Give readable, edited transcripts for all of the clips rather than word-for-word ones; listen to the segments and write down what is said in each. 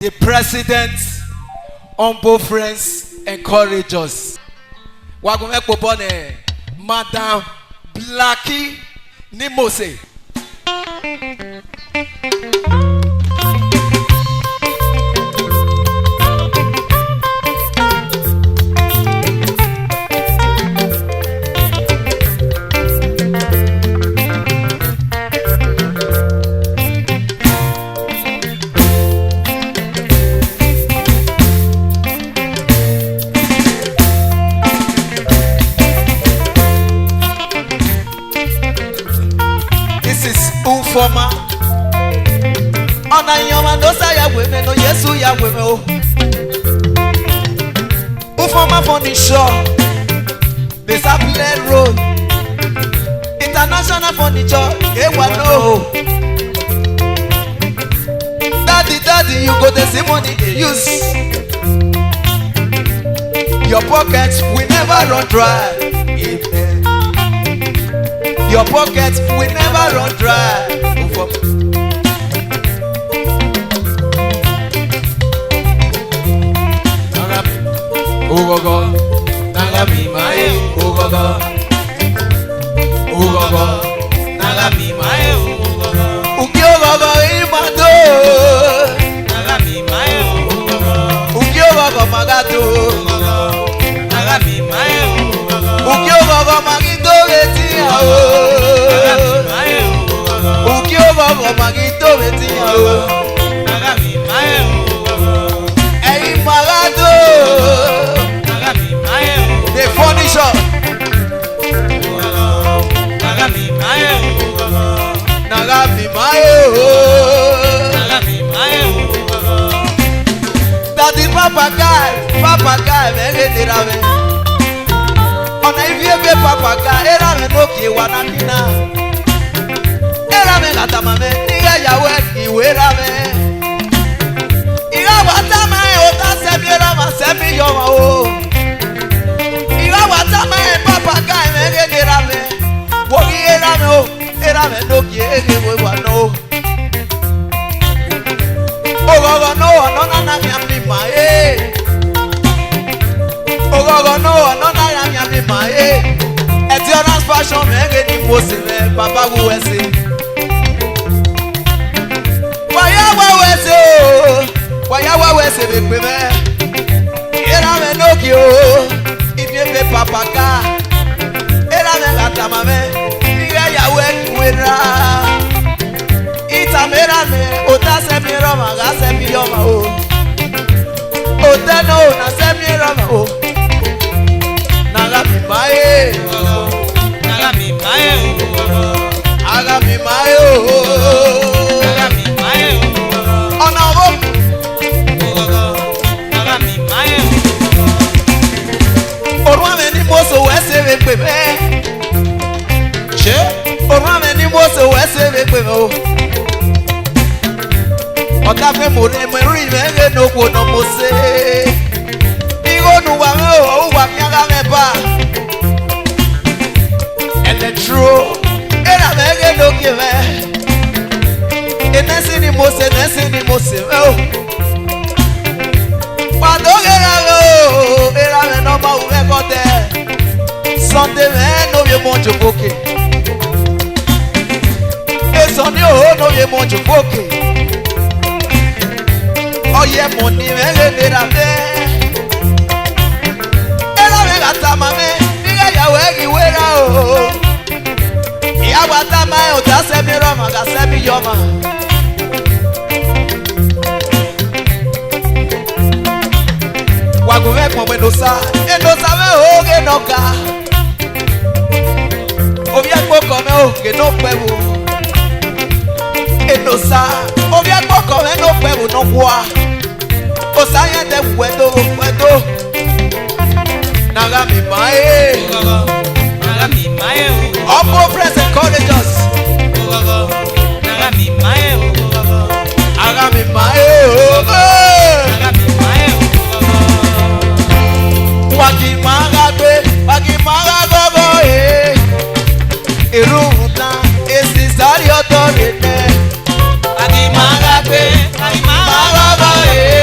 The president, humble friends, encourage us. Wagome Popone, Madam Blackie Nimose. Ufoma Ona yoma no sa ya weme no Yesu ya weme o Ufoma for the shore the Sapler Road International Furniture Ewa no Daddy you go the same money they use Your pockets will never run dry. Amen. Your pockets will never run dry. Ugogo, Nagami Mae, Ugogo, Ugogo, Nagami Mae, Ugogo, Ukiogo Imado, Nagami Mae, Ugogo, Ukiogo Magato, Nagami Mae, Ukiogo Magito Betia, Ukiogo Magito Betia, Nagami Mae, Ei Magato. The furniture. Nagami Mae. Daddy Papa guy, me dirame. Ona ivieve Papa guy, era me no ki wanakina. Era me gata mame, niga yawe ki werame. Iga wata mae ota sebiera ma sebi yoma o. Papa guy me gerame, wogi gerame o, gerame no kiege wewa no. Ogogo no na mi mae. Ogogo no na mi mae. Endurance fashion me geni mose me papa go wese. Waya wese be pe me. Gerame no ki o. Papa ka era me gata mame niga yawe kwera ita mera me ota se mi roma ga se mi yoma o ota no na se mi roma o naga mi mae aga mi mae o ona o Moso wese we pepe. Che, orame ni moso wese we pepe o. Ota fe mo ne me ri me ge no ko no mose. Igo nu wa me o wa mi aga me ba. And the true era me ge no ki me. Enesi ni mose o. Pado era me no ba u me kote. Sunday man, no you want to book it. It's on your own, no you want to book it. Oh yeah, money man, they are there. And I got a man, nigga, you're working with her. Yeah, what am I? That's a mirror, I got 7 yoma. Wago make my window side, and no save, oh, get no car. Ovia koko me o ke no pewu enosa ovia koko me no pewu no kwa o saye de wedo Nagami Mae Opo friends encourage us Nagami Mae Wagi maga gogo Iruta esi sari otorete Agi maga pe, agi maga gogo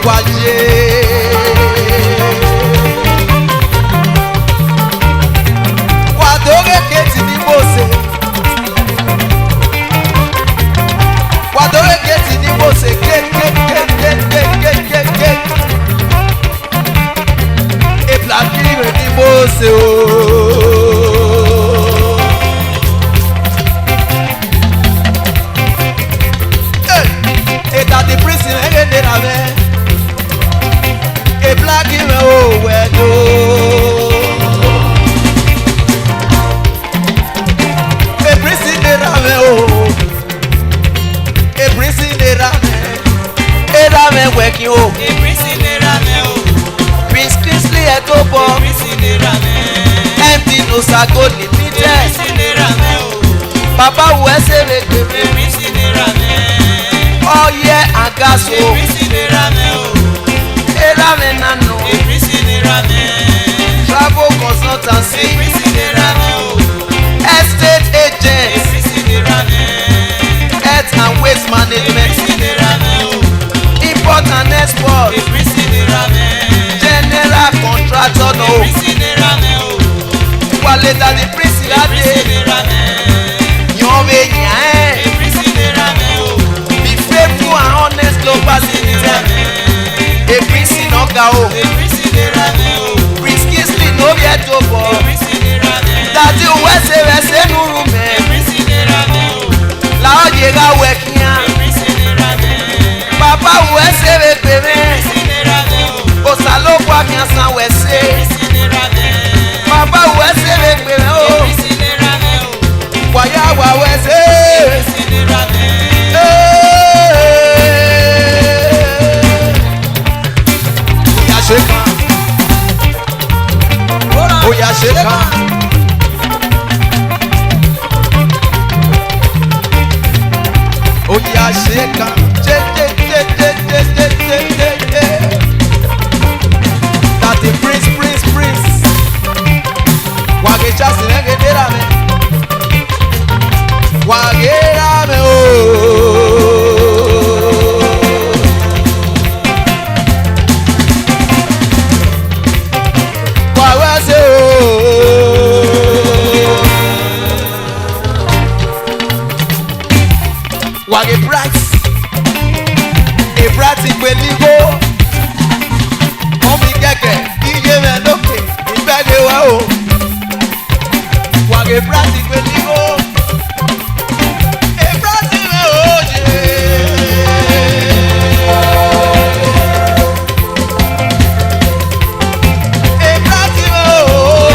Waje. Wadoge keti ni Mose. Wadoge keti ni Mose. Ke. E plakire ni Mose o. That the prison again they have a black hero where no a prison they have a prison they have working oh a prison they have Prince Kingsley a topo a prison they have empty no sago limited a prison they have Papa who is a prison they have oh yeah, I got so. Travel consultancy. Estate agents. Health and waste management. Import and export. General contractor no. Waleta the president. Yome nyae. Faithful and honest global citizen. A prison oga o. Prince Kingsley no get over. Daddy wese nuru me. La o llega wekia. Papa wese bebe. Osalo kwa miasa wese. Papa wese bebe o. Waya wa wese. Oya sheka. Oya sheka. That the prince. Wagecha sinegedera me. Wagera me oh. Wage bright, a bright ìgbèlígbó, omi kẹ̀kẹ́, iye mẹ́ lókè, ìgbẹ́gẹ́ wá o. Wage bright ìgbèlígbó, a bright ìwé òjè. A bright ìwé òjè.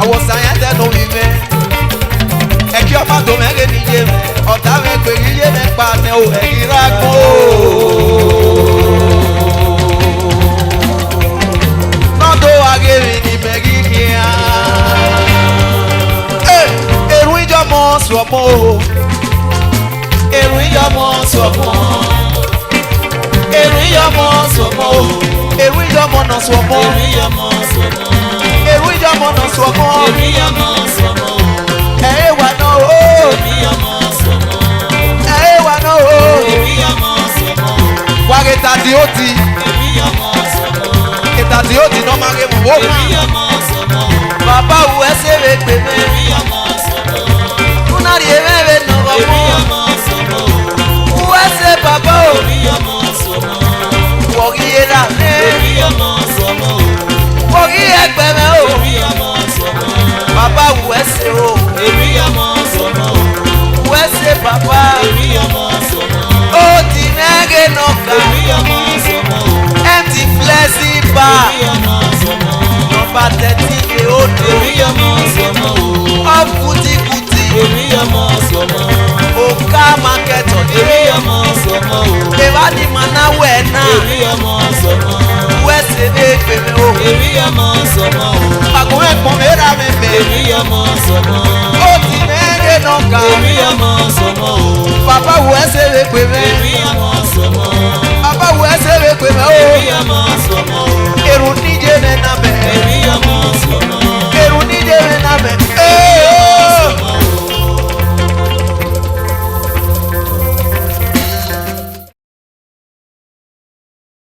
ọwọ́sàn yẹn tẹnu mi mẹ́ ẹ̀kí ọmọ tó mẹ́rin níye mẹ́ ọ̀tá mi pè yíyé mi pa ní o ẹ̀yìn rágbó. nọ́dọ̀ agémi ni mẹ́gí kíá. èrú ìjọmọ sọ̀mọ́ o èrú ìjọmọ sọ̀mọ́ èrú ìjọmọ sọ̀mọ́ o èrú ìjọmọ náà sọ̀mọ́ èrú ìjọmọ náà sọ̀mọ́ ẹ̀ẹ́ wà náà o ẹ̀ẹ́ wà náà o wà kẹta tí ó ti kẹta tí ó ti náà máa gé mọ̀ wọ́n bàbá wo ẹsẹ̀ rẹ̀ gbé mẹ́ múnárì ẹ̀mẹ́rẹ̀ náà wọ́n mọ́ wo ẹsẹ̀ bàbá o wọ̀rí ẹ̀rà mẹ́ wọ̀rí ẹgbẹ́ mẹ́ o bàbá wo ẹsẹ̀ o wo ẹsẹ̀ bàbá ó ti mẹ́rẹ̀ náà ká empty blessing bar nọ́mbà 13 lè ó dé ọ̀fùtìkùtì òkà market ọ̀dẹ́ ìbádìí manáwó ẹ̀ náà wẹ́sẹ̀ ní ègbèmí o àgùnwé pọ̀ mẹ́ra mi mẹ́ ó ti mẹ́rẹ̀ náà ká bàbá wo ẹsẹ̀ ègbèmí